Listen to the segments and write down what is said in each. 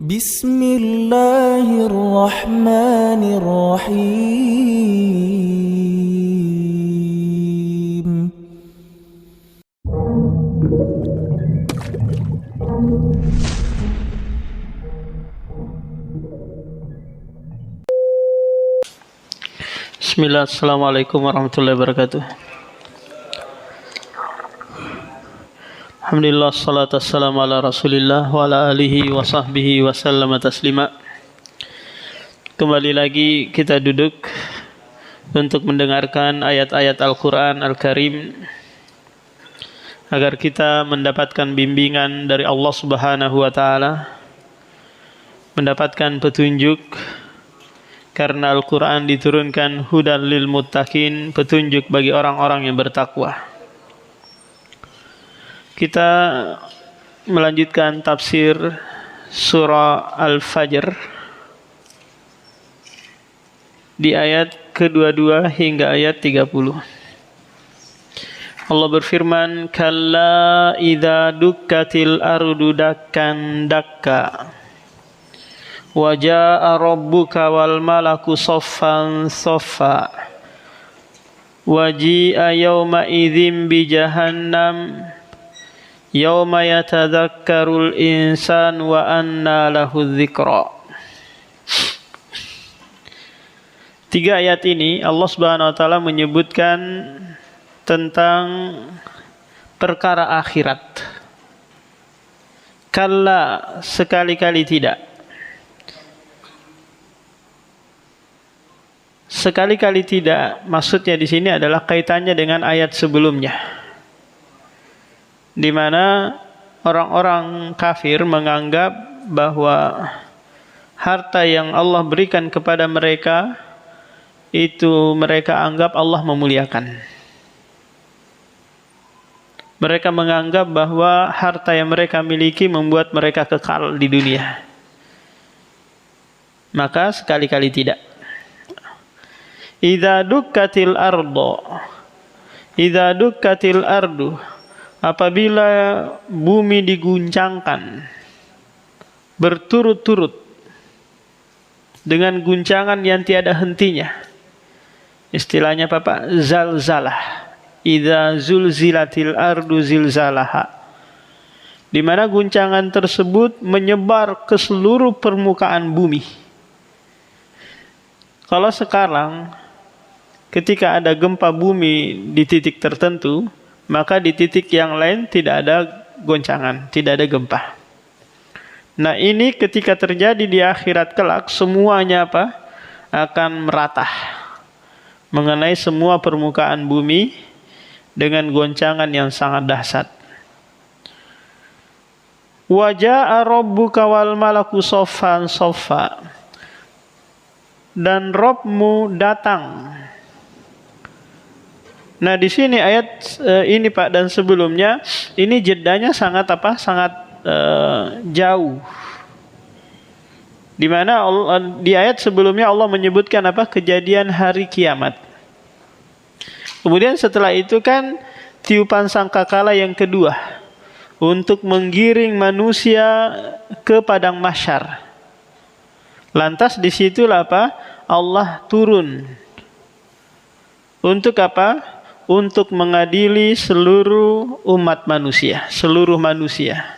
Bismillahirrahmanirrahim. Bismillah, assalamualaikum warahmatullahi wabarakatuh. Alhamdulillah, salatu wassalamu ala rasulillah wa ala alihi wa sahbihi wa sallama taslima. Kembali lagi kita duduk untuk mendengarkan ayat-ayat Al-Quran Al-Karim agar kita mendapatkan bimbingan dari Allah Subhanahu wa ta'ala, mendapatkan petunjuk. Karena Al-Quran diturunkan hudan lil muttaqin, petunjuk bagi orang-orang yang bertakwa. Kita melanjutkan tafsir surah Al-Fajr di ayat ke-22 hingga ayat 30. Allah berfirman, "Kalla idza dukkatil ardu dakkan dakka wa jaa'a rabbuka wal malaku saffan saffa wa ji'a yawma idzin bi jahannam yawma yatadhakkarul insan wa anna lahu dzikra." Tiga ayat ini Allah Subhanahu wa taala menyebutkan tentang perkara akhirat. Kalla, sekali-kali tidak. Sekali-kali tidak, maksudnya di sini adalah kaitannya dengan ayat sebelumnya, di mana orang-orang kafir menganggap bahwa harta yang Allah berikan kepada mereka itu mereka anggap Allah memuliakan. Mereka menganggap bahwa harta yang mereka miliki membuat mereka kekal di dunia. Maka sekali-kali tidak. Idza dukkatil ardu, apabila bumi diguncangkan berturut-turut dengan guncangan yang tiada hentinya. Istilahnya Bapak, zalzalah. Idza zulzilatil ardu zilzalaha. Di mana guncangan tersebut menyebar ke seluruh permukaan bumi. Kalau sekarang ketika ada gempa bumi di titik tertentu, maka di titik yang lain tidak ada goncangan, tidak ada gempa. Nah, ini ketika terjadi di akhirat kelak, semuanya apa? Akan meratah mengenai semua permukaan bumi dengan goncangan yang sangat dahsyat. Wa jaa'a rabbuka wal malaku saffan saffa. Dan Rabbmu datang. Nah, di sini ayat ini Pak dan sebelumnya ini jedanya sangat apa? Sangat jauh. Di mana di ayat sebelumnya Allah menyebutkan apa? Kejadian hari kiamat. Kemudian setelah itu kan tiupan sangkakala yang kedua untuk menggiring manusia ke padang mahsyar. Lantas disitulah apa? Allah turun. Untuk apa? Untuk mengadili seluruh umat manusia, seluruh manusia.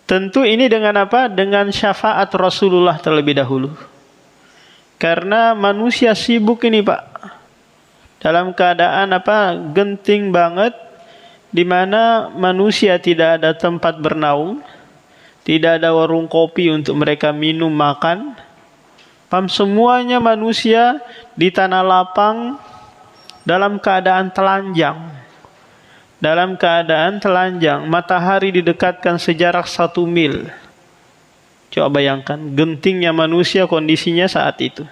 Tentu ini dengan apa? Dengan syafaat Rasulullah terlebih dahulu. Karena manusia sibuk ini Pak, dalam keadaan apa? Genting banget, di mana manusia tidak ada tempat bernaung, tidak ada warung kopi untuk mereka minum makan. Semuanya manusia di tanah lapang dalam keadaan telanjang. Dalam keadaan telanjang, matahari didekatkan sejarak 1 mil. Coba bayangkan gentingnya manusia kondisinya saat itu.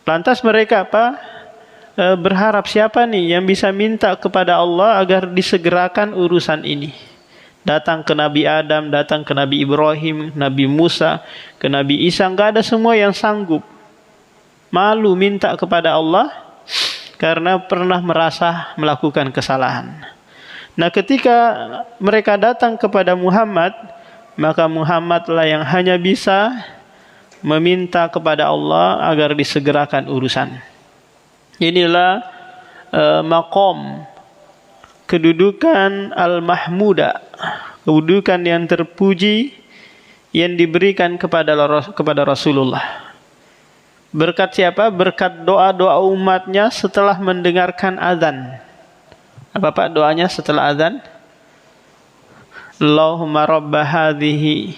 Lantas mereka apa? Berharap siapa nih yang bisa minta kepada Allah agar disegerakan urusan ini. Datang ke Nabi Adam, datang ke Nabi Ibrahim, Nabi Musa, ke Nabi Isa, enggak ada semua yang sanggup. Malu minta kepada Allah karena pernah merasa melakukan kesalahan. Nah, ketika mereka datang kepada Muhammad, maka Muhammadlah yang hanya bisa meminta kepada Allah agar disegerakan urusan. Inilah maqam, kedudukan al-mahmuda, kedudukan yang terpuji yang diberikan kepada Rasulullah. Berkat siapa? Berkat doa-doa umatnya setelah mendengarkan azan. Apa Pak doanya setelah azan? Allahumma rabba hadhihi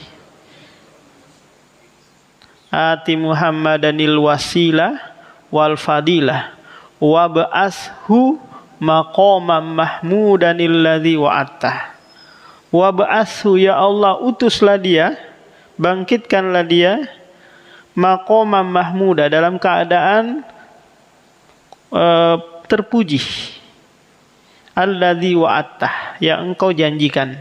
ati Muhammadanil wasilah wal fadilah wa ba'ashu maqaman mahmudanil ladzi wa'atta. Wa ba'ashu, ya Allah utuslah dia, bangkitkanlah dia, maqaman mahmuda, dalam keadaan terpuji, alladzi wa'atta, yang engkau janjikan.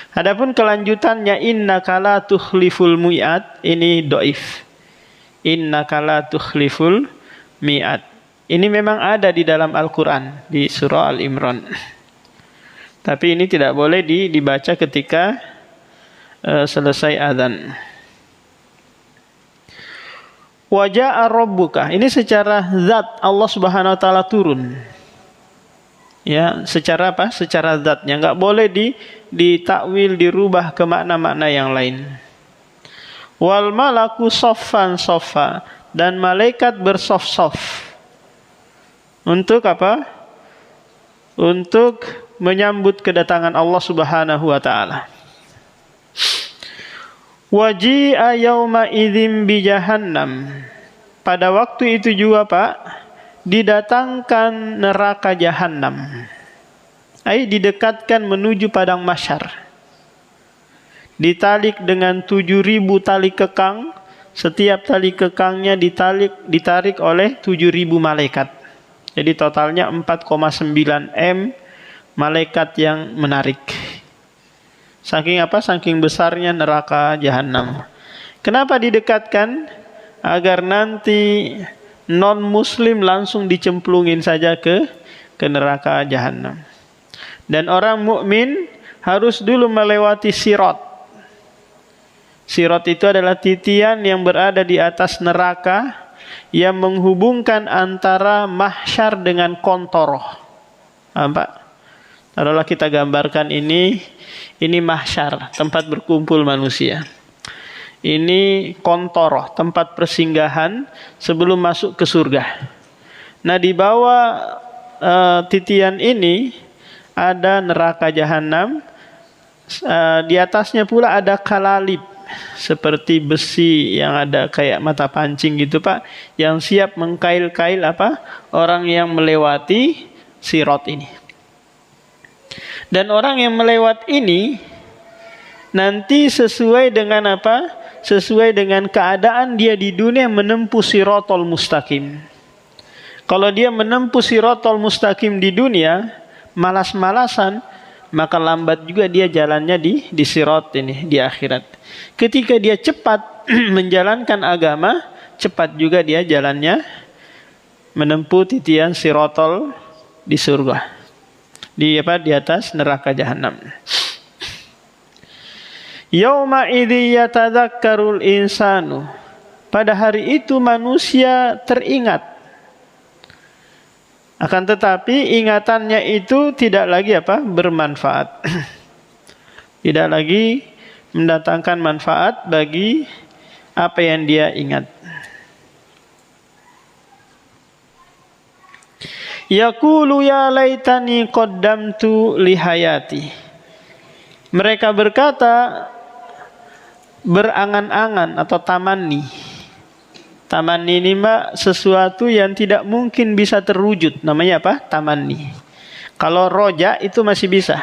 Adapun kelanjutannya innaka la tukhliful mi'ad, ini dhaif. Innaka la tukhliful mi'ad. Ini memang ada di dalam Al-Qur'an di surah Al-Imran. Tapi ini tidak boleh dibaca ketika selesai azan. Wa ja'a rabbuka, ini secara zat Allah Subhanahu wa taala turun. Ya, secara apa? Secara zatnya, enggak boleh ditakwil, dirubah ke makna-makna yang lain. Wal malaku saffan saffa, dan malaikat bersaf-saf. Untuk apa? Untuk menyambut kedatangan Allah Subhanahu wa taala. Waji'a yauma idzim bi jahannam. Pada waktu itu juga Pak, didatangkan neraka jahanam. Didekatkan menuju padang mahsyar. Ditalik dengan 7.000 tali kekang. Setiap tali kekangnya ditarik oleh 7.000 malaikat. Jadi totalnya 4,9 M malaikat yang menarik. Saking apa? Saking besarnya neraka jahanam. Kenapa didekatkan? Agar nanti non-muslim langsung dicemplungin saja ke neraka jahanam. Dan orang mukmin harus dulu melewati sirat. Sirat itu adalah titian yang berada di atas neraka yang menghubungkan antara mahsyar dengan kontoroh. Pak, taruhlah kita gambarkan ini mahsyar, tempat berkumpul manusia. Ini kontoroh, tempat persinggahan sebelum masuk ke surga. Nah, di bawah titian ini ada neraka jahanam. Di atasnya pula ada kalalib, seperti besi yang ada kayak mata pancing gitu Pak, yang siap mengkail-kail apa? Orang yang melewati sirat ini. Dan orang yang melewat ini nanti sesuai dengan apa? Sesuai dengan keadaan dia di dunia menempuh siratal mustaqim. Kalau dia menempuh siratal mustaqim di dunia, malas-malasan, maka lambat juga dia jalannya di sirat ini, di akhirat. Ketika dia cepat menjalankan agama, cepat juga dia jalannya menempuh titian siratal di surga. Di atas neraka jahanam. Yauma idzi yatadzakkarul insanu. Pada hari itu manusia teringat. Akan tetapi ingatannya itu tidak lagi bermanfaat. Tidak lagi mendatangkan manfaat bagi apa yang dia ingat. Yaqulu ya laitani qaddamtu li hayati. Mereka berkata, berangan-angan atau tamanni. Tamanni ini sesuatu yang tidak mungkin bisa terwujud. Namanya apa? Tamanni. Kalau roja itu masih bisa.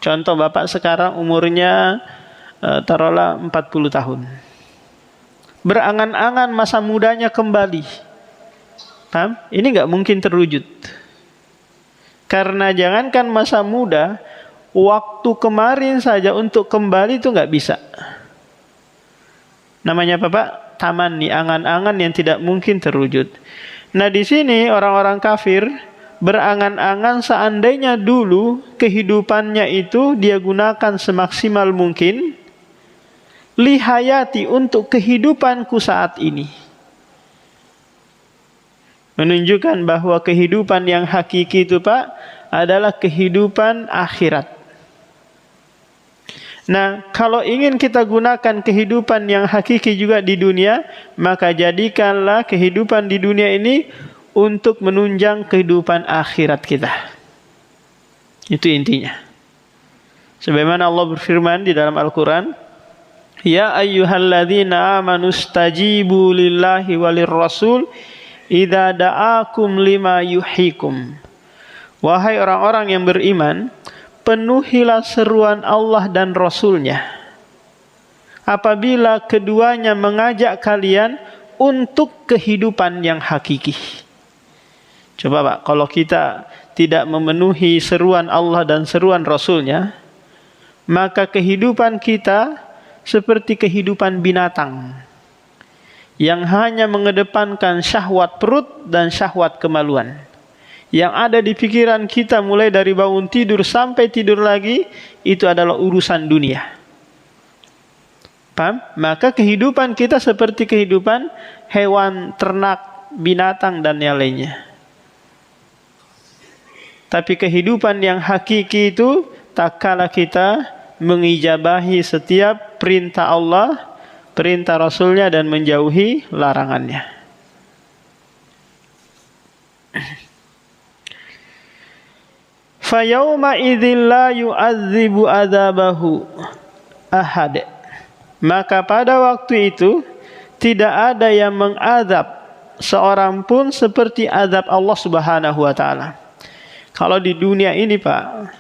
Contoh bapak sekarang umurnya taruhlah 40 tahun. Berangan-angan masa mudanya kembali. Paham? Ini nggak mungkin terwujud. Karena jangankan masa muda, waktu kemarin saja untuk kembali itu nggak bisa. Namanya apa Pak? Tamanni, angan-angan yang tidak mungkin terwujud. Nah di sini orang-orang kafir berangan-angan seandainya dulu kehidupannya itu dia gunakan semaksimal mungkin lihayati, untuk kehidupanku saat ini. Menunjukkan bahwa kehidupan yang hakiki itu Pak adalah kehidupan akhirat. Nah, kalau ingin kita gunakan kehidupan yang hakiki juga di dunia, maka jadikanlah kehidupan di dunia ini untuk menunjang kehidupan akhirat kita. Itu intinya. Sebagaimana Allah berfirman di dalam Al-Quran, Ya ayyuhalladzina amanu stajibu lillahi walir rasul idza da'akum lima yuhyikum. Wahai orang-orang yang beriman, penuhilah seruan Allah dan Rasul-Nya apabila keduanya mengajak kalian untuk kehidupan yang hakiki. Coba Pak, kalau kita tidak memenuhi seruan Allah dan seruan Rasul-Nya, maka kehidupan kita seperti kehidupan binatang yang hanya mengedepankan syahwat perut dan syahwat kemaluan. Yang ada di pikiran kita mulai dari bangun tidur sampai tidur lagi, itu adalah urusan dunia. Paham? Maka kehidupan kita seperti kehidupan hewan, ternak, binatang dan yang lainnya. Tapi kehidupan yang hakiki itu tak kala kita mengijabahi setiap perintah Allah, perintah Rasulnya, dan menjauhi larangannya. Fayawma idzil la yu'adzibu adzabahu ahad. Maka pada waktu itu tidak ada yang mengadab seorang pun seperti azab Allah Subhanahu wa taala. Kalau di dunia ini Pak,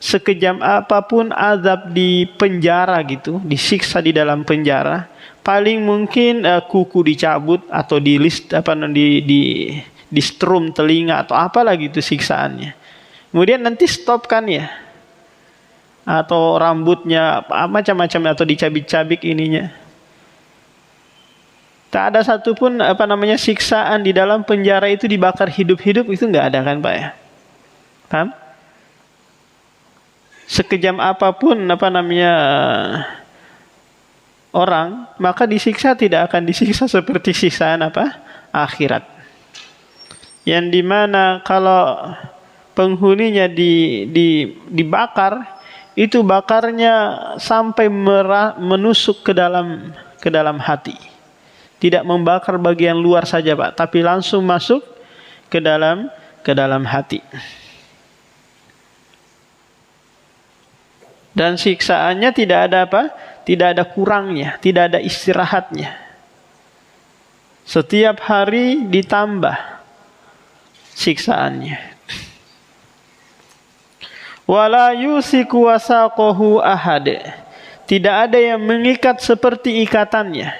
sekejam apapun azab di penjara gitu, disiksa di dalam penjara, paling mungkin kuku dicabut atau di strum telinga atau apalah gitu siksaannya. Kemudian nanti stop kan ya, atau rambutnya macam-macam atau dicabik-cabik ininya. Tak ada satupun siksaan di dalam penjara itu dibakar hidup-hidup, itu nggak ada kan Pak ya? Paham? Sekejam apapun orang, maka disiksa tidak akan disiksa seperti siksaan akhirat. Yang dimana kalau penghuninya dibakar, itu bakarnya sampai menusuk ke dalam hati. Tidak membakar bagian luar saja Pak, tapi langsung masuk ke dalam hati. Dan siksaannya tidak ada tidak ada kurangnya, tidak ada istirahatnya. Setiap hari ditambah siksaannya. Wala yusiku wasaqahu ahad. Tidak ada yang mengikat seperti ikatannya.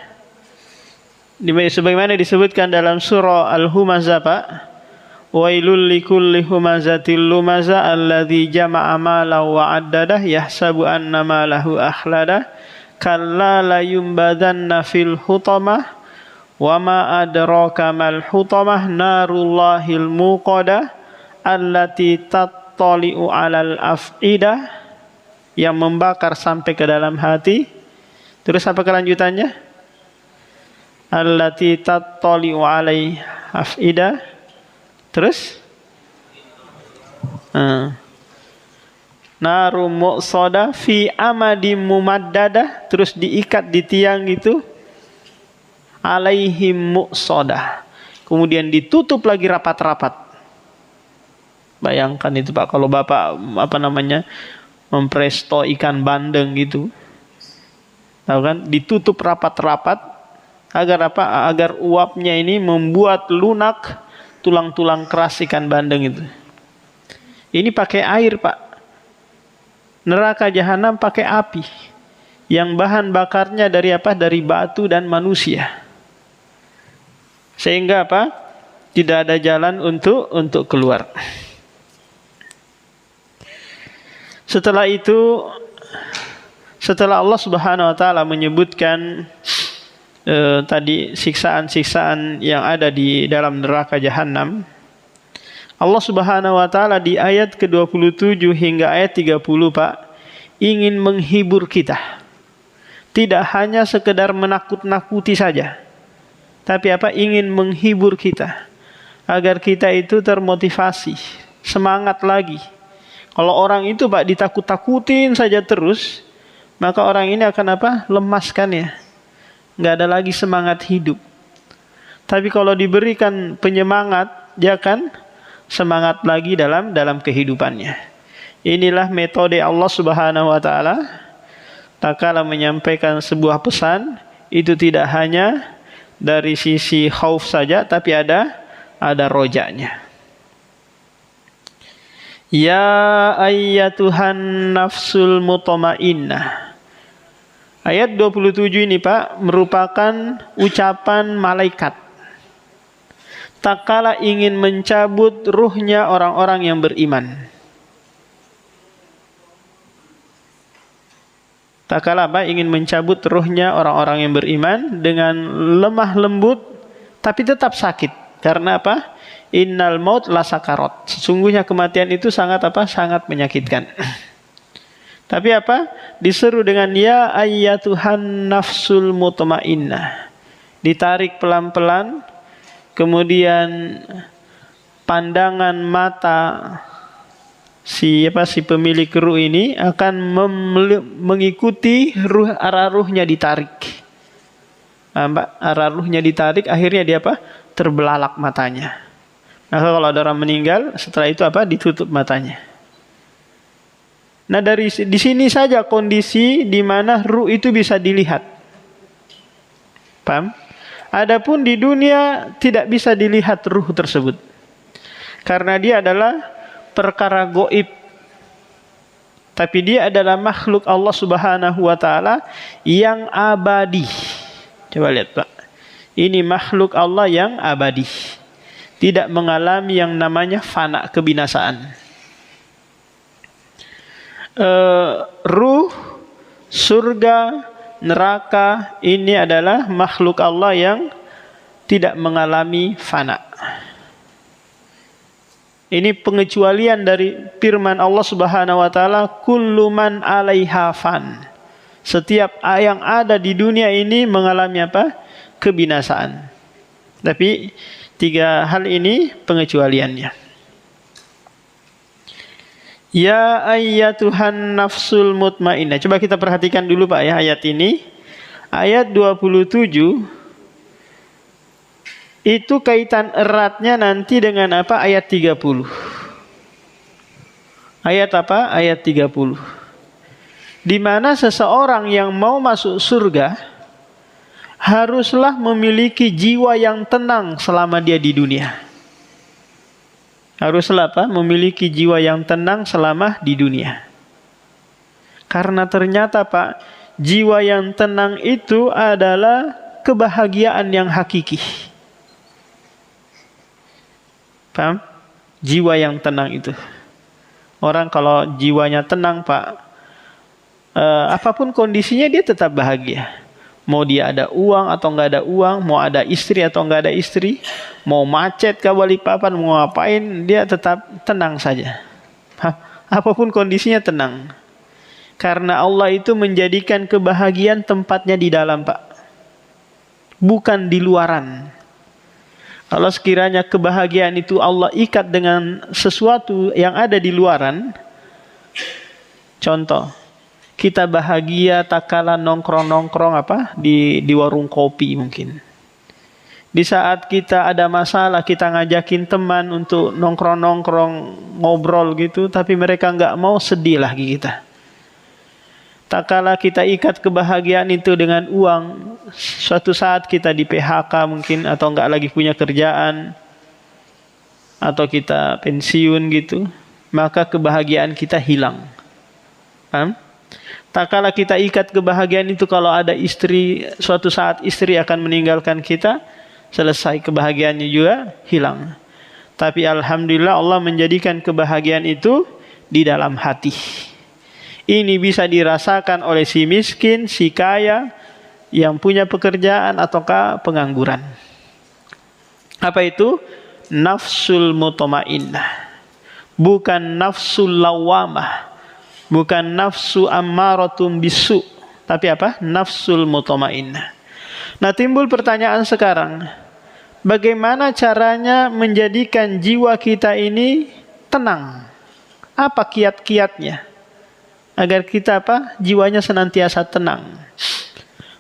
Sebagaimana disebutkan dalam surah Al-Humazah Pak, Wailul likulli humazatil lumaza alladzi jama'a malahu wa 'addadah yahsabu anna malahu akhladah kalla la yumbadanna fil hutamah wa ma adraka mal hutamah narullahil muqadah allati tattali'u 'alal af'idah, yang membakar sampai ke dalam hati. Terus apa kelanjutannya? Allati tattali'u 'alai af'idah. Terus naru muqsadah fi amadim mumaddadah, terus diikat di tiang itu, alaihim muqsadah, kemudian ditutup lagi rapat-rapat. Bayangkan itu Pak, kalau Bapak mempresto ikan bandeng gitu, tahu kan, ditutup rapat-rapat agar agar uapnya ini membuat lunak tulang-tulang keras ikan bandeng itu. Ini pakai air Pak. Neraka jahanam pakai api, yang bahan bakarnya dari dari batu dan manusia. Sehingga tidak ada jalan untuk keluar. Setelah itu, setelah Allah Subhanahu wa taala menyebutkan tadi siksaan-siksaan yang ada di dalam neraka jahanam, Allah Subhanahu wa taala di ayat ke-27 hingga ayat 30 Pak ingin menghibur kita. Tidak hanya sekedar menakut-nakuti saja. Tapi ingin menghibur kita agar kita itu termotivasi, semangat lagi. Kalau orang itu Pak ditakut-takutin saja terus, maka orang ini akan lemaskan ya. Nggak ada lagi semangat hidup. Tapi kalau diberikan penyemangat, dia akan semangat lagi dalam kehidupannya. Inilah metode Allah Subhanahu wa taala. Tatkala menyampaikan sebuah pesan, itu tidak hanya dari sisi khauf saja, tapi ada rojanya. Ya ayyatuhan nafsul mutmainnah. Ayat 27 ini Pak merupakan ucapan malaikat tatkala ingin mencabut ruhnya orang-orang yang beriman. Tatkala ingin mencabut ruhnya orang-orang yang beriman dengan lemah lembut tapi tetap sakit. Karena Innal maut lasakarat. Sesungguhnya kematian itu sangat sangat menyakitkan. Tapi diseru dengan ya ayyatuhan nafsul mutmainnah. Ditarik pelan-pelan, kemudian pandangan mata si pemilik ruh ini akan mengikuti arah ruhnya ditarik. Arah ruhnya ditarik, akhirnya dia terbelalak matanya. Maka kalau ada orang meninggal, setelah itu ditutup matanya. Nah di sini saja kondisi di mana ruh itu bisa dilihat. Paham? Adapun di dunia tidak bisa dilihat ruh tersebut. Karena dia adalah perkara gaib. Tapi dia adalah makhluk Allah Subhanahu wa taala yang abadi. Coba lihat Pak. Ini makhluk Allah yang abadi. Tidak mengalami yang namanya fana, kebinasaan. Ruh, surga, neraka ini adalah makhluk Allah yang tidak mengalami fana. Ini pengecualian dari firman Allah Subhanahu wa taala, kullu man 'alaiha fan. Setiap yang ada di dunia ini mengalami kebinasaan. Tapi 3 hal ini pengecualiannya. Ya ayyatuhan nafsul mutmainnah. Coba kita perhatikan dulu Pak ya ayat ini. Ayat 27 itu kaitan eratnya nanti dengan ayat 30. Ayat Ayat 30. Di mana seseorang yang mau masuk surga haruslah memiliki jiwa yang tenang selama dia di dunia. Haruslah memiliki jiwa yang tenang selama di dunia. Karena ternyata Pak, jiwa yang tenang itu adalah kebahagiaan yang hakiki. Paham? Jiwa yang tenang itu. Orang kalau jiwanya tenang Pak, apapun kondisinya dia tetap bahagia. Mau dia ada uang atau nggak ada uang, mau ada istri atau nggak ada istri, mau macet ke Balikpapan, mau ngapain, dia tetap tenang saja. Apapun kondisinya tenang. Karena Allah itu menjadikan kebahagiaan tempatnya di dalam Pak, bukan di luaran. Kalau sekiranya kebahagiaan itu Allah ikat dengan sesuatu yang ada di luaran, contoh, kita bahagia tak kala nongkrong-nongkrong di warung kopi mungkin. Di saat kita ada masalah, kita ngajakin teman untuk nongkrong-nongkrong, ngobrol gitu, tapi mereka nggak mau, sedih lagi kita. Tak kala kita ikat kebahagiaan itu dengan uang, suatu saat kita di PHK mungkin, atau nggak lagi punya kerjaan, atau kita pensiun gitu, maka kebahagiaan kita hilang. Paham? Tak kala kita ikat kebahagiaan itu kalau ada istri, suatu saat istri akan meninggalkan kita, selesai kebahagiaannya juga hilang. Tapi alhamdulillah Allah menjadikan kebahagiaan itu di dalam hati. Ini bisa dirasakan oleh si miskin, si kaya, yang punya pekerjaan ataukah pengangguran. Apa itu? nafsul mutmainnah, bukan nafsul lawamah, bukan nafsu ammaratum bisu, tapi apa? Nafsul mutmainnah. Nah, timbul pertanyaan sekarang, bagaimana caranya menjadikan jiwa kita ini tenang? Apa kiat-kiatnya agar kita apa? Jiwanya senantiasa tenang.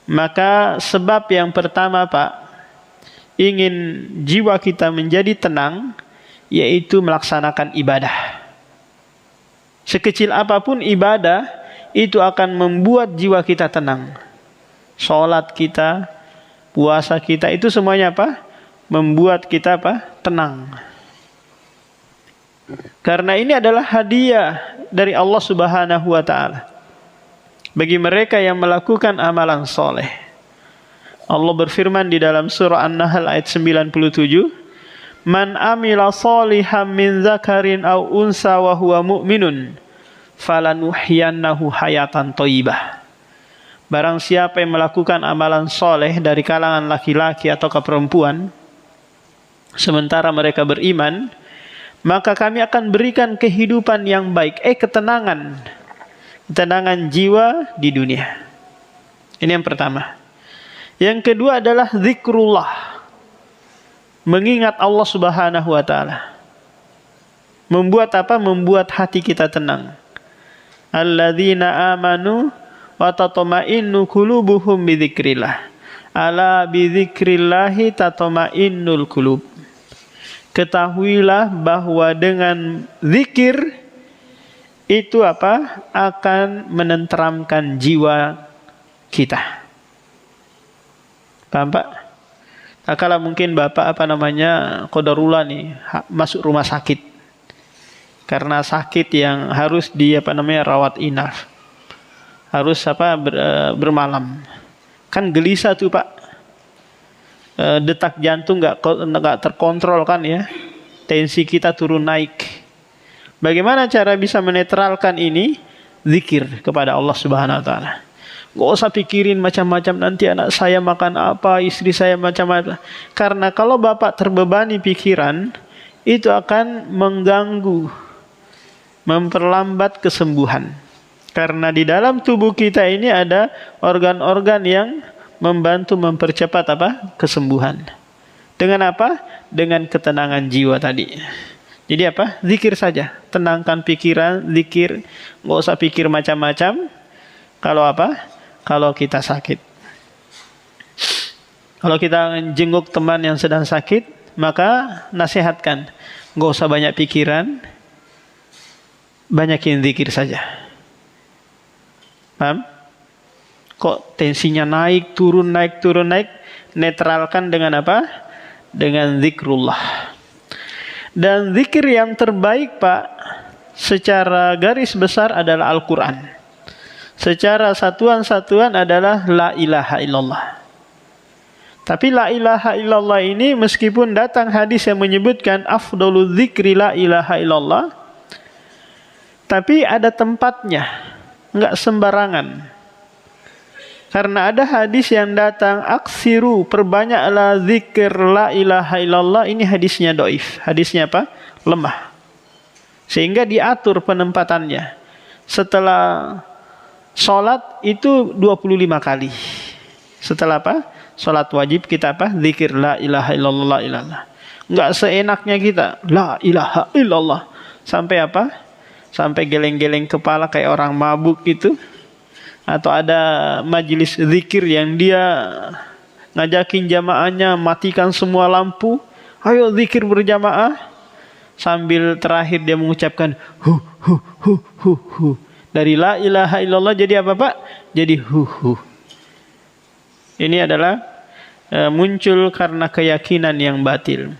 Maka sebab yang pertama, Pak, ingin jiwa kita menjadi tenang, yaitu melaksanakan ibadah. Sekecil apapun ibadah, itu akan membuat jiwa kita tenang. Salat kita, puasa kita, itu semuanya apa? Membuat kita apa? Tenang. Karena ini adalah hadiah dari Allah Subhanahu wa taala bagi mereka yang melakukan amalan soleh. Allah berfirman di dalam surah An-Nahl ayat 97, "Man amila sholihan min dzakarin aw unsa wa huwa mu'minun falanuhyiyannahu hayatan thayyibah." Barang siapa yang melakukan amalan soleh dari kalangan laki-laki atau perempuan sementara mereka beriman, maka kami akan berikan kehidupan yang baik, ketenangan jiwa di dunia. Ini yang pertama. Yang kedua adalah zikrullah, mengingat Allah Subhanahu wa taala. Membuat apa? Membuat hati kita tenang. Alladzina amanu wa tatma'innu qulubuhum bidzikrillah. Ala bidzikrillahi tatma'innul qulub. Ketahuilah bahwa dengan zikir itu apa? Akan menenteramkan jiwa kita. Paham, Pak? Nah, kalau mungkin Bapak qadarullah nih masuk rumah sakit karena sakit yang harus rawat inap, harus bermalam, kan gelisah tuh, Pak. Detak jantung nggak terkontrol kan ya, tensi kita turun naik. Bagaimana cara bisa menetralkan ini? Zikir kepada Allah Subhanahu wa taala. Gak usah pikirin macam-macam, nanti anak saya makan apa, istri saya macam-macam. Karena kalau Bapak terbebani pikiran, itu akan mengganggu, memperlambat kesembuhan. Karena di dalam tubuh kita ini ada organ-organ yang membantu mempercepat kesembuhan. Dengan apa? Dengan ketenangan jiwa tadi. Jadi apa? Zikir saja. Tenangkan pikiran, zikir. Nggak usah pikir macam-macam. Kalau apa? Kalau kita sakit. Kalau kita jenguk teman yang sedang sakit, maka nasihatkan. Nggak usah banyak pikiran. Banyakin zikir saja. Paham? Kok tensinya naik, turun, netralkan dengan apa? Dengan zikrullah. Dan zikir yang terbaik, Pak, secara garis besar adalah Al-Quran. Secara satuan-satuan adalah la ilaha illallah. Tapi la ilaha illallah ini meskipun datang hadis yang menyebutkan afdalul dzikri la ilaha illallah, tapi ada tempatnya, enggak sembarangan. Karena ada hadis yang datang, aksiru, perbanyaklah zikir la ilaha illallah. Ini hadisnya dhaif. Hadisnya apa? Lemah. Sehingga diatur penempatannya. Setelah sholat itu 25 kali. Setelah apa? Sholat wajib kita apa? Zikir la ilaha illallah, la ilallah. Enggak seenaknya kita, la ilaha illallah. Sampai apa? Sampai geleng-geleng kepala kayak orang mabuk gitu. Atau ada majelis zikir yang dia ngajakin jamaahnya matikan semua lampu, ayo zikir berjamaah, sambil terakhir dia mengucapkan hu hu hu hu hu. Dari la ilaha illallah jadi apa, Pak? Jadi hu hu. Ini adalah muncul karena keyakinan yang batil,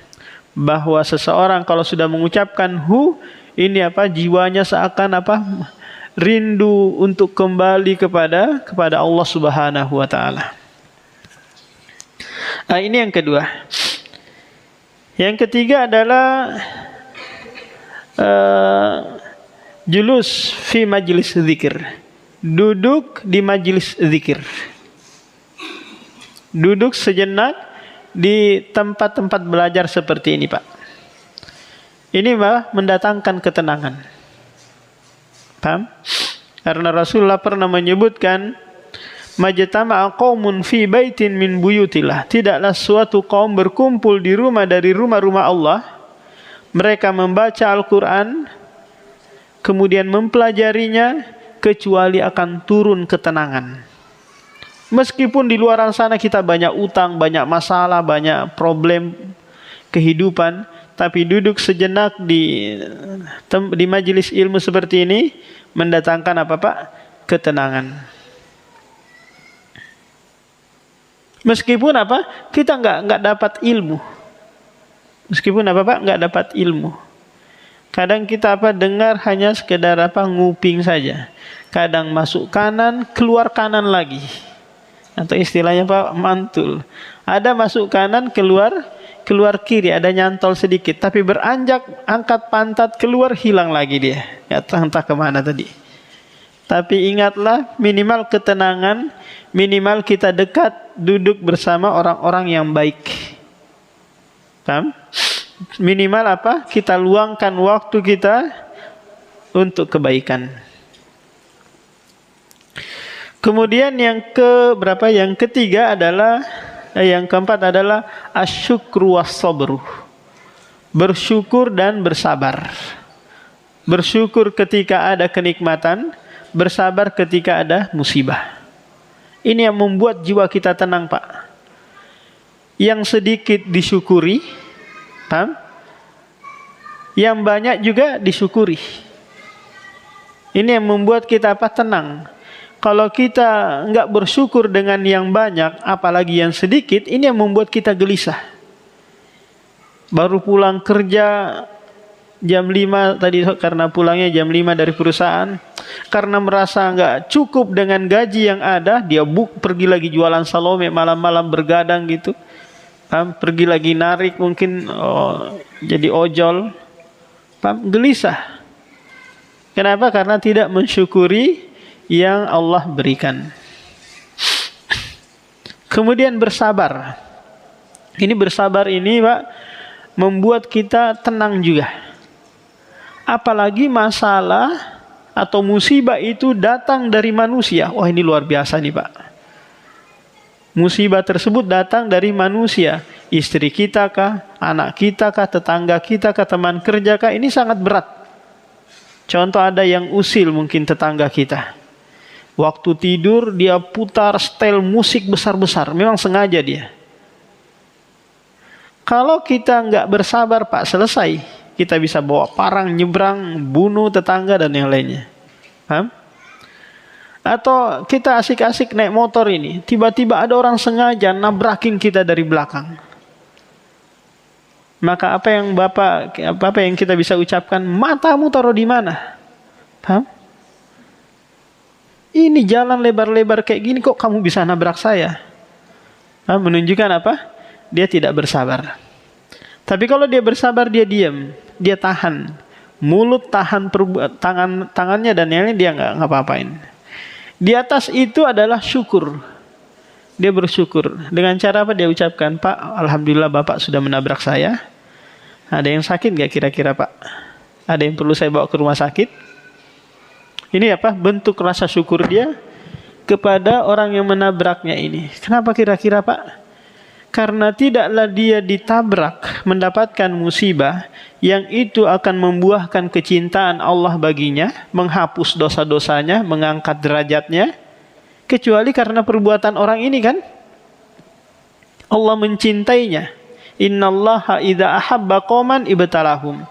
bahwa seseorang kalau sudah mengucapkan hu, ini apa? Jiwanya seakan apa? Rindu untuk kembali kepada Allah Subhanahu wa taala. Ini yang kedua. Yang ketiga adalah julus fi majlis zikir. Duduk di majlis zikir. Duduk sejenak di tempat-tempat belajar seperti ini, Pak. Ini malah mendatangkan ketenangan. Paham? Karena Rasulullah pernah menyebutkan, majtama'a qaumun fi baitin min buyutillah. Tidaklah suatu kaum berkumpul di rumah dari rumah-rumah Allah. Mereka membaca Al-Quran, kemudian mempelajarinya, kecuali akan turun ketenangan. Meskipun di luar sana kita banyak utang, banyak masalah, banyak problem kehidupan, tapi duduk sejenak di majelis ilmu seperti ini mendatangkan apa Pak? Ketenangan. Meskipun apa? Kita nggak dapat ilmu. Meskipun apa Pak? Nggak dapat ilmu. Kadang kita apa? Dengar hanya sekedar apa? Nguping saja. Kadang masuk kanan, keluar kanan lagi. Atau istilahnya Pak, mantul. Ada masuk kanan, keluar kiri, ada nyantol sedikit, tapi beranjak, angkat pantat, keluar, hilang lagi dia. Ya, entah kemana tadi. Tapi ingatlah, minimal ketenangan, minimal kita dekat, duduk bersama orang-orang yang baik. Paham? Minimal apa? Kita luangkan waktu kita untuk kebaikan. Kemudian yang ketiga adalah, yang keempat adalah asyukru was-sabru. Bersyukur dan bersabar. Bersyukur ketika ada kenikmatan, bersabar ketika ada musibah. Ini yang membuat jiwa kita tenang, Pak. Yang sedikit disyukuri, paham? Yang banyak juga disyukuri. Ini yang membuat kita apa? Tenang. Kalau kita enggak bersyukur dengan yang banyak, apalagi yang sedikit, ini yang membuat kita gelisah. Baru pulang kerja jam 5 tadi, karena pulangnya jam 5 dari perusahaan, karena merasa enggak cukup dengan gaji yang ada, dia pergi lagi jualan salome, malam-malam bergadang gitu. Pergi lagi narik, mungkin jadi ojol. Gelisah. Kenapa? Karena tidak mensyukuri yang Allah berikan. Kemudian bersabar. Ini bersabar ini Pak, membuat kita tenang juga. Apalagi masalah atau musibah itu datang dari manusia. Wah, ini luar biasa nih Pak. Musibah tersebut datang dari manusia. Istri kita kah, anak kita kah, tetangga kita kah, teman kerja kah, ini sangat berat. Contoh, ada yang usil mungkin tetangga kita. Waktu tidur dia putar setel musik besar-besar, memang sengaja dia. Kalau kita nggak bersabar Pak, selesai. Kita bisa bawa parang, nyebrang, bunuh tetangga dan yang lainnya. Paham? Atau kita asik-asik naik motor ini, tiba-tiba ada orang sengaja nabrakin kita dari belakang. Maka apa yang kita bisa ucapkan? Matamu taruh di mana? Paham? Ini jalan lebar-lebar kayak gini, kok kamu bisa nabrak saya? Menunjukkan apa? Dia tidak bersabar. Tapi kalau dia bersabar, dia diam, dia tahan. Mulut tahan tangannya dan yang lain, dia nggak ngapa-ngapain. Di atas itu adalah syukur. Dia bersyukur. Dengan cara apa dia ucapkan? Pak, alhamdulillah Bapak sudah menabrak saya. Ada yang sakit nggak kira-kira Pak? Ada yang perlu saya bawa ke rumah sakit? Ini apa? Bentuk rasa syukur dia kepada orang yang menabraknya ini. Kenapa kira-kira Pak? Karena tidaklah dia ditabrak, mendapatkan musibah yang itu akan membuahkan kecintaan Allah baginya, menghapus dosa-dosanya, mengangkat derajatnya, kecuali karena perbuatan orang ini kan? Allah mencintainya. Innallaha idza ahabba qauman ibtalahum.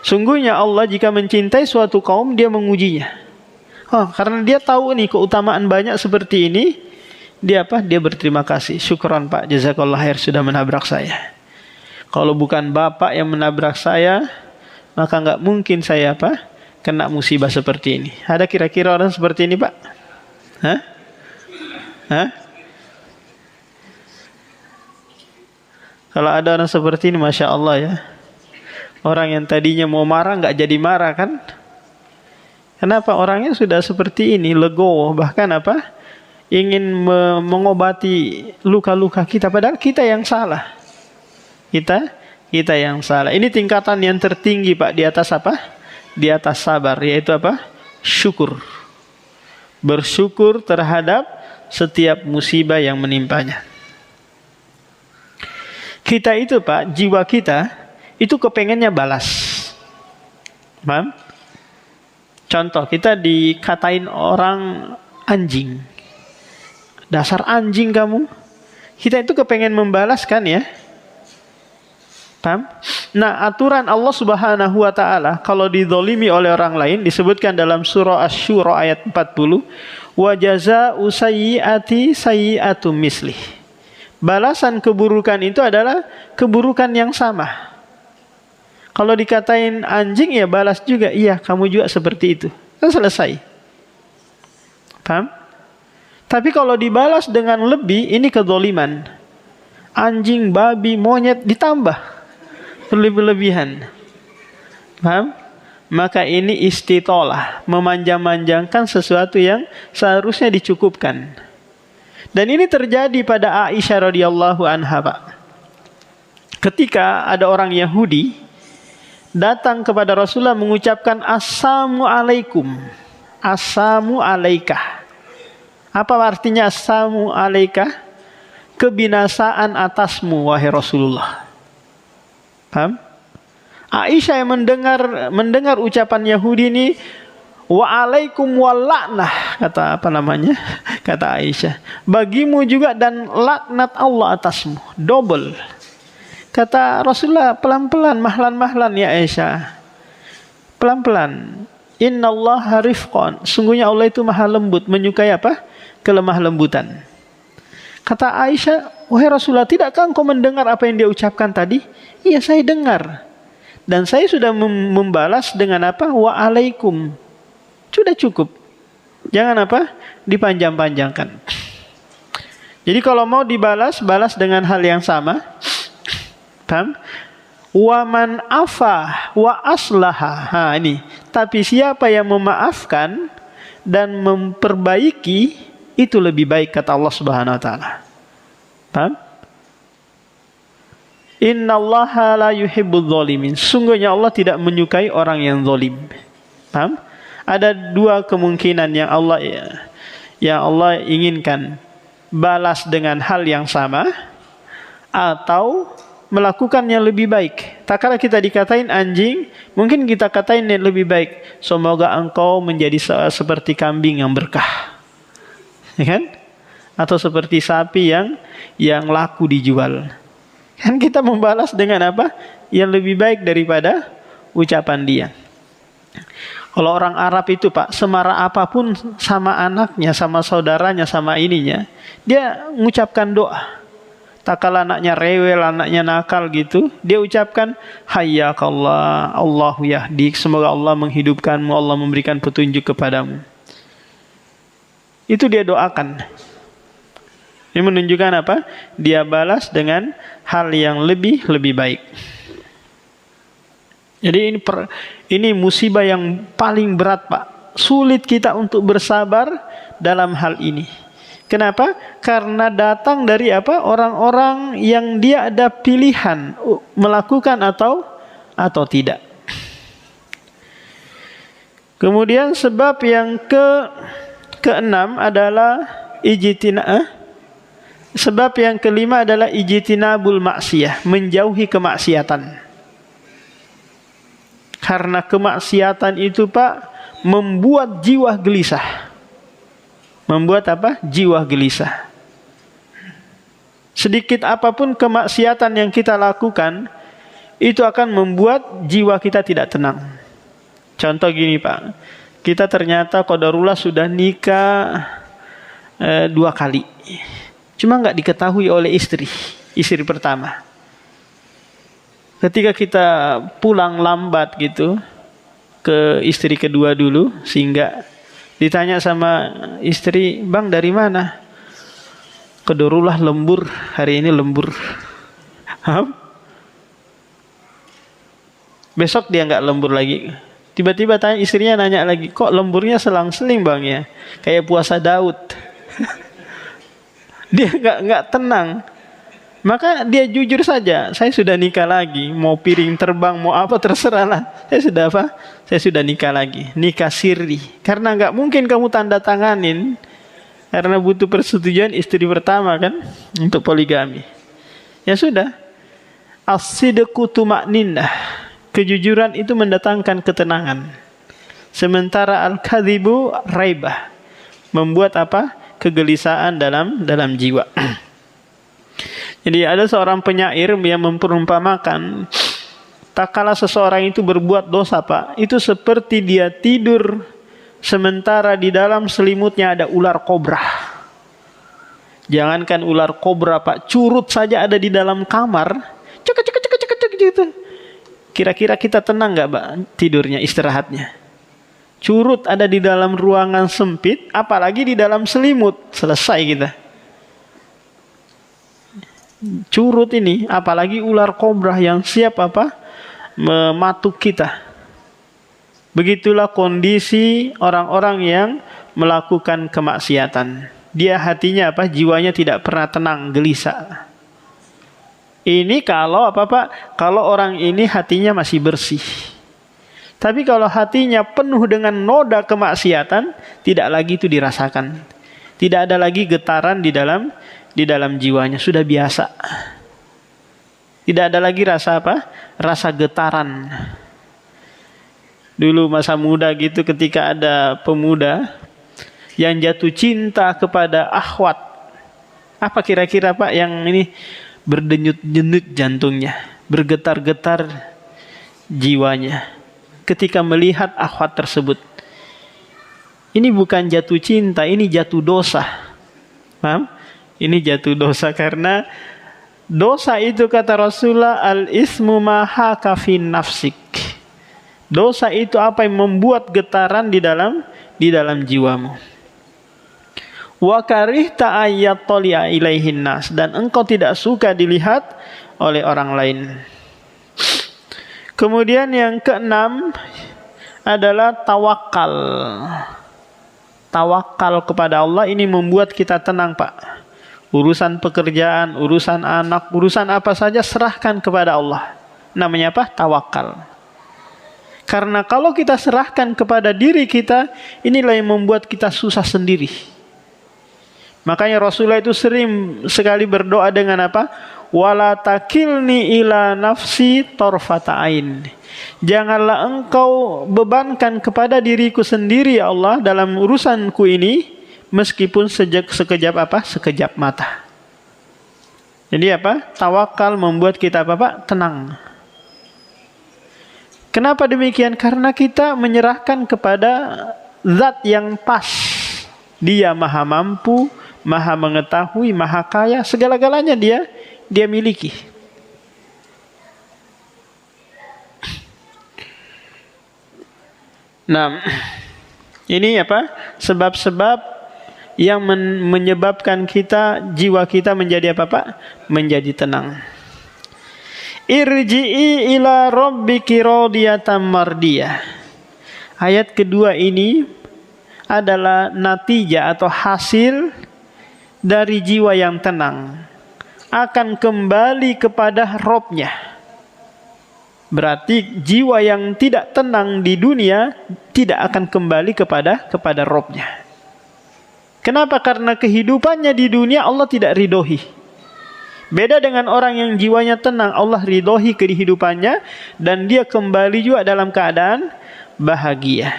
Sungguhnya Allah jika mencintai suatu kaum, dia mengujinya. Karena dia tahu nih keutamaan banyak seperti ini, dia apa? Dia berterima kasih. Syukron Pak, jazakallah khair sudah menabrak saya. Kalau bukan Bapak yang menabrak saya, maka nggak mungkin saya apa? Kena musibah seperti ini. Ada kira-kira orang seperti ini Pak? Kalau ada orang seperti ini, Masya Allah ya. Orang yang tadinya mau marah nggak jadi marah kan? Kenapa? Orangnya sudah seperti ini, legowo, bahkan apa? Ingin mengobati luka-luka kita, padahal kita yang salah. Kita Kita yang salah. Ini tingkatan yang tertinggi Pak, di atas apa? Di atas sabar, yaitu apa? Syukur. Bersyukur terhadap setiap musibah yang menimpanya. Kita itu Pak, jiwa kita itu kepengennya balas. Paham? Contoh, kita dikatain orang anjing. Dasar anjing kamu. Kita itu kepengen membalas kan ya? Paham? Nah, aturan Allah Subhanahu wa taala kalau dizalimi oleh orang lain disebutkan dalam surah Asy-Syura ayat 40, wa jazaa'u sayyi'ati sayyi'atu mislih. Balasan keburukan itu adalah keburukan yang sama. Kalau dikatain anjing ya balas juga, iya kamu juga seperti itu. Kan selesai. Paham? Tapi kalau dibalas dengan lebih, ini kezaliman. Anjing, babi, monyet ditambah berlebihan. Paham? Maka ini istitolah, memanjang-manjangkan sesuatu yang seharusnya dicukupkan. Dan ini terjadi pada Aisyah radhiyallahu anha, Pak. Ketika ada orang Yahudi datang kepada Rasulullah mengucapkan assalamu alaikum, assalamu alaikah. Apa artinya assalamu alaikah? Kebinasaan atasmu wahai Rasulullah. Paham? Aisyah yang mendengar ucapan Yahudi ini, wa alaikum wala'nah, kata apa namanya? Kata Aisyah, bagimu juga dan laknat Allah atasmu, double. Kata Rasulullah, pelan-pelan, mahlan-mahlan ya Aisyah. Pelan-pelan. Innallaha rifqan, sungguhnya Allah itu maha lembut, menyukai apa? Kelemah lembutan. Kata Aisyah, wahai Rasulullah, tidakkah engkau mendengar apa yang dia ucapkan tadi? Iya, saya dengar. Dan saya sudah membalas dengan apa? Wa alaikum. Sudah cukup. Jangan apa? Dipanjang-panjangkan. Jadi kalau mau dibalas, balas dengan hal yang sama. Paham? Wa man afa wa aslaha. Ini. Tapi siapa yang memaafkan dan memperbaiki, itu lebih baik kata Allah Subhanahu wa taala. Paham? Innallaha la yuhibbudz zalimin. Sungguhnya Allah tidak menyukai orang yang zalim. Paham? Ada dua kemungkinan yang Allah inginkan, balas dengan hal yang sama atau melakukan yang lebih baik. Tak kala kita dikatain anjing, mungkin kita katain yang lebih baik. Semoga engkau menjadi seperti kambing yang berkah. Ya kan? Atau seperti sapi yang laku dijual. Kan kita membalas dengan apa? Yang lebih baik daripada ucapan dia. Kalau orang Arab itu Pak, semarah apapun sama anaknya, sama saudaranya, sama ininya, dia mengucapkan doa. Tak kala anaknya rewel, anaknya nakal gitu, dia ucapkan hayyakallah, Allahu yahdik, semoga Allah menghidupkanmu, Allah memberikan petunjuk kepadamu. Itu dia doakan. Ini menunjukkan apa? Dia balas dengan hal yang lebih baik. Jadi ini musibah yang paling berat Pak. Sulit kita untuk bersabar dalam hal ini. Kenapa? Karena datang dari apa? Orang-orang yang dia ada pilihan melakukan atau tidak. Kemudian sebab yang keenam adalah sebab yang kelima adalah ijtinabul maksiyah, menjauhi kemaksiatan. Karena kemaksiatan itu Pak membuat jiwa gelisah. Membuat apa? Jiwa gelisah. Sedikit apapun kemaksiatan yang kita lakukan, itu akan membuat jiwa kita tidak tenang. Contoh gini Pak, kita ternyata qadarullah sudah nikah 2 kali. Cuma nggak diketahui oleh istri pertama. Ketika kita pulang lambat gitu ke istri kedua dulu, sehingga ditanya sama istri, bang dari mana? Qadarullah lembur, hari ini lembur. Besok dia nggak lembur lagi. Tiba-tiba tanya istrinya, nanya lagi, kok lemburnya selang-seling bang ya? Kayak puasa Daud. Dia nggak tenang. Maka dia jujur saja, saya sudah nikah lagi, mau piring terbang, mau apa terserah lah. Saya sudah apa? Saya sudah nikah lagi, nikah sirri. Karena nggak mungkin kamu tanda tanganin, karena butuh persetujuan istri pertama kan, untuk poligami. Ya sudah, as-sidqu tuma'ninnah, kejujuran itu mendatangkan ketenangan. Sementara al-kadzibu raibah, membuat apa? Kegelisahan dalam jiwa. Jadi ada seorang penyair yang memperumpamakan, tak kala seseorang itu berbuat dosa, Pak, itu seperti dia tidur sementara di dalam selimutnya ada ular kobra. Jangankan ular kobra, Pak, curut saja ada di dalam kamar, cek gitu. Kira-kira kita tenang nggak, Pak, tidurnya, istirahatnya? Curut ada di dalam ruangan sempit, apalagi di dalam selimut, selesai kita. Curut ini, apalagi ular kobra yang siap apa? Mematuk kita. Begitulah kondisi orang-orang yang melakukan kemaksiatan. Dia hatinya apa? Jiwanya tidak pernah tenang, gelisah. Ini kalau apa, Pak? Kalau orang ini hatinya masih bersih. Tapi kalau hatinya penuh dengan noda kemaksiatan, tidak lagi itu dirasakan. Tidak ada lagi getaran di dalam jiwanya, sudah biasa. Tidak ada lagi rasa apa? Rasa getaran. Dulu masa muda gitu, ketika ada pemuda yang jatuh cinta kepada akhwat, apa kira-kira, Pak, yang ini berdenyut-denyut jantungnya, bergetar-getar jiwanya ketika melihat akhwat tersebut? Ini bukan jatuh cinta, ini jatuh dosa. Paham? Ini jatuh dosa, karena dosa itu kata Rasulullah, al-ismu ma haka fi nafsik. Dosa itu apa yang membuat getaran di dalam jiwamu. Wa karihta ayattali'a ilaihin nas, dan engkau tidak suka dilihat oleh orang lain. Kemudian yang keenam adalah tawakal. Tawakal kepada Allah ini membuat kita tenang, Pak. Urusan pekerjaan, urusan anak, urusan apa saja serahkan kepada Allah. Namanya apa? Tawakal. Karena kalau kita serahkan kepada diri kita, inilah yang membuat kita susah sendiri. Makanya Rasulullah itu sering sekali berdoa dengan apa? Wala takilni ila nafsi tarfata ain. Janganlah engkau bebankan kepada diriku sendiri, ya Allah, dalam urusanku ini, meskipun sekejap apa? Sekejap mata. Jadi apa? Tawakal membuat kita apa, Pak? Tenang. Kenapa demikian? Karena kita menyerahkan kepada zat yang pas. Dia maha mampu, maha mengetahui, maha kaya, segala-galanya dia miliki. Nah, ini apa? Sebab-sebab yang menyebabkan jiwa kita menjadi apa, Pak? Menjadi tenang. Irji'i ila rabbiki radiyatan mardiyah. Ayat kedua ini adalah natijah atau hasil dari jiwa yang tenang, akan kembali kepada Robnya. Berarti jiwa yang tidak tenang di dunia tidak akan kembali kepada Robnya. Kenapa? Karena kehidupannya di dunia Allah tidak ridhoi. Beda dengan orang yang jiwanya tenang, Allah ridhoi kehidupannya dan dia kembali juga dalam keadaan bahagia.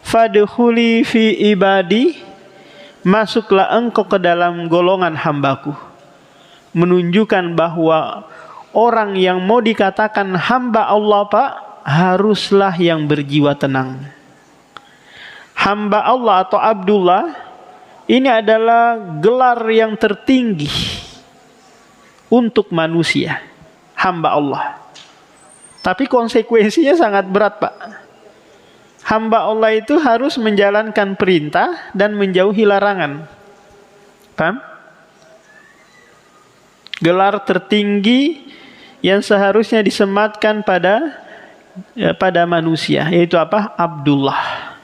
Fadkhuli fi ibadi, masuklah engkau ke dalam golongan hambaku. Menunjukkan bahwa orang yang mau dikatakan hamba Allah, Pak, haruslah yang berjiwa tenang. Hamba Allah atau Abdullah ini adalah gelar yang tertinggi untuk manusia, hamba Allah. Tapi konsekuensinya sangat berat, Pak. Hamba Allah itu harus menjalankan perintah dan menjauhi larangan. Paham? Gelar tertinggi yang seharusnya disematkan pada manusia, yaitu apa? Abdullah.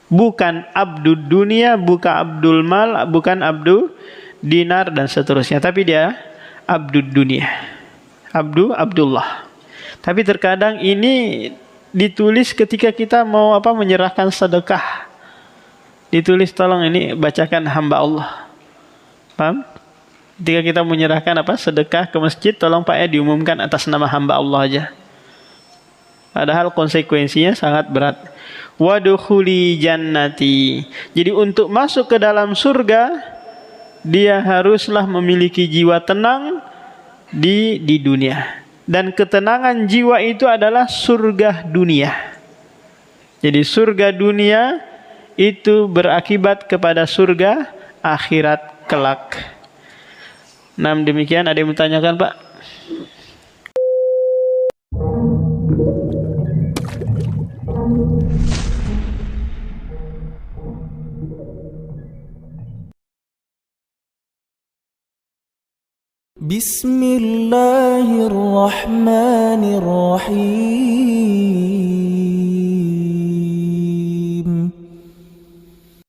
Bukan abdud dunia, bukan abdul mal, bukan abdul dinar dan seterusnya, tapi dia abdud dunia. Abdullah. Tapi terkadang ini ditulis ketika kita mau menyerahkan sedekah. Ditulis tolong ini bacakan hamba Allah. Paham? Ketika kita menyerahkan sedekah ke masjid, tolong Pak ya diumumkan atas nama hamba Allah aja. Padahal konsekuensinya sangat berat. Wadukhuli jannati. Jadi untuk masuk ke dalam surga, dia haruslah memiliki jiwa tenang di dunia. Dan ketenangan jiwa itu adalah surga dunia. Jadi surga dunia itu berakibat kepada surga akhirat kelak. Nah, demikian. Ada yang bertanyakan, Pak? Bismillahirrahmanirrahim.